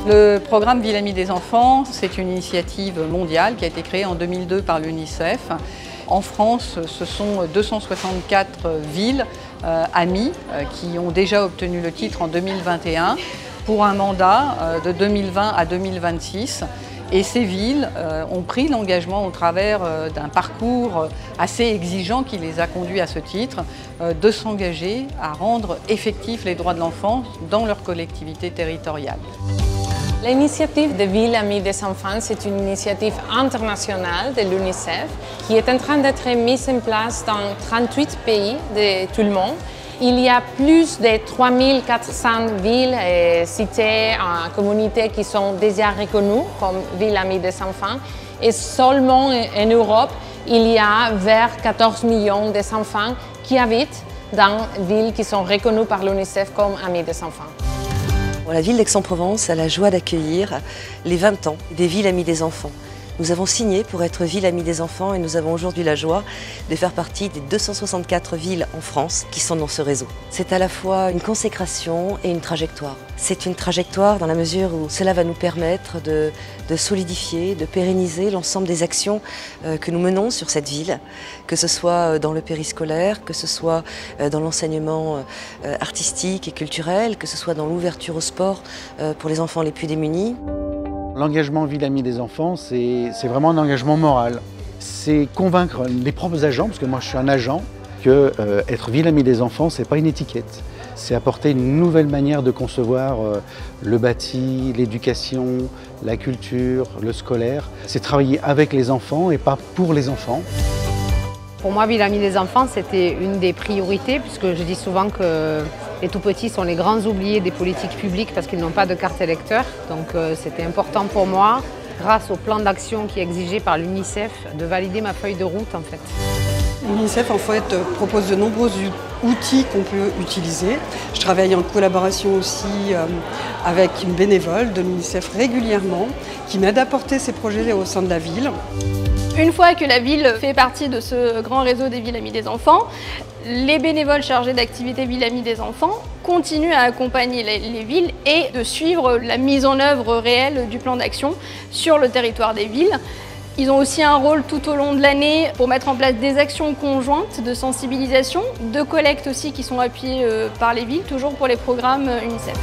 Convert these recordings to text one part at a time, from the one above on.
Le programme Ville Amie des enfants, c'est une initiative mondiale qui a été créée en 2002 par l'UNICEF. En France, ce sont 264 villes amies qui ont déjà obtenu le titre en 2021 pour un mandat de 2020 à 2026. Et ces villes ont pris l'engagement au travers d'un parcours assez exigeant qui les a conduits à ce titre, de s'engager à rendre effectifs les droits de l'enfant dans leur collectivité territoriale. L'initiative de Ville Amie des enfants, c'est une initiative internationale de l'UNICEF qui est en train d'être mise en place dans 38 pays de tout le monde. Il y a plus de 3400 villes et cités en communauté qui sont déjà reconnues comme Ville Amie des enfants. Et seulement en Europe, il y a vers 14 millions d'enfants qui habitent dans des villes qui sont reconnues par l'UNICEF comme Amies des enfants. La ville d'Aix-en-Provence a la joie d'accueillir les 20 ans des Villes Amies des enfants. Nous avons signé pour être Ville Amie des enfants et nous avons aujourd'hui la joie de faire partie des 264 villes en France qui sont dans ce réseau. C'est à la fois une consécration et une trajectoire. C'est une trajectoire dans la mesure où cela va nous permettre de solidifier, de pérenniser l'ensemble des actions que nous menons sur cette ville, que ce soit dans le périscolaire, que ce soit dans l'enseignement artistique et culturel, que ce soit dans l'ouverture au sport pour les enfants les plus démunis. L'engagement Ville Amie des enfants, c'est vraiment un engagement moral. C'est convaincre les propres agents, parce que moi je suis un agent, que être Ville Amie des enfants, c'est pas une étiquette. C'est apporter une nouvelle manière de concevoir le bâti, l'éducation, la culture, le scolaire. C'est travailler avec les enfants et pas pour les enfants. Pour moi, Ville Amie des enfants, c'était une des priorités, puisque je dis souvent que les tout-petits sont les grands oubliés des politiques publiques parce qu'ils n'ont pas de carte électeur. Donc c'était important pour moi, grâce au plan d'action qui est exigé par l'UNICEF, de valider ma feuille de route en fait. L'UNICEF en fait propose de nombreux outils qu'on peut utiliser. Je travaille en collaboration aussi avec une bénévole de l'UNICEF régulièrement qui m'aide à porter ces projets au sein de la ville. Une fois que la ville fait partie de ce grand réseau des Villes Amies des enfants, les bénévoles chargés d'activités Villes Amies des enfants continuent à accompagner les villes et de suivre la mise en œuvre réelle du plan d'action sur le territoire des villes. Ils ont aussi un rôle tout au long de l'année pour mettre en place des actions conjointes de sensibilisation, de collecte aussi qui sont appuyées par les villes, toujours pour les programmes UNICEF.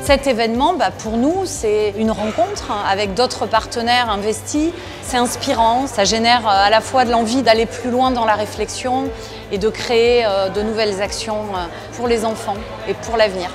Cet événement, pour nous, c'est une rencontre avec d'autres partenaires investis. C'est inspirant, ça génère à la fois de l'envie d'aller plus loin dans la réflexion et de créer de nouvelles actions pour les enfants et pour l'avenir.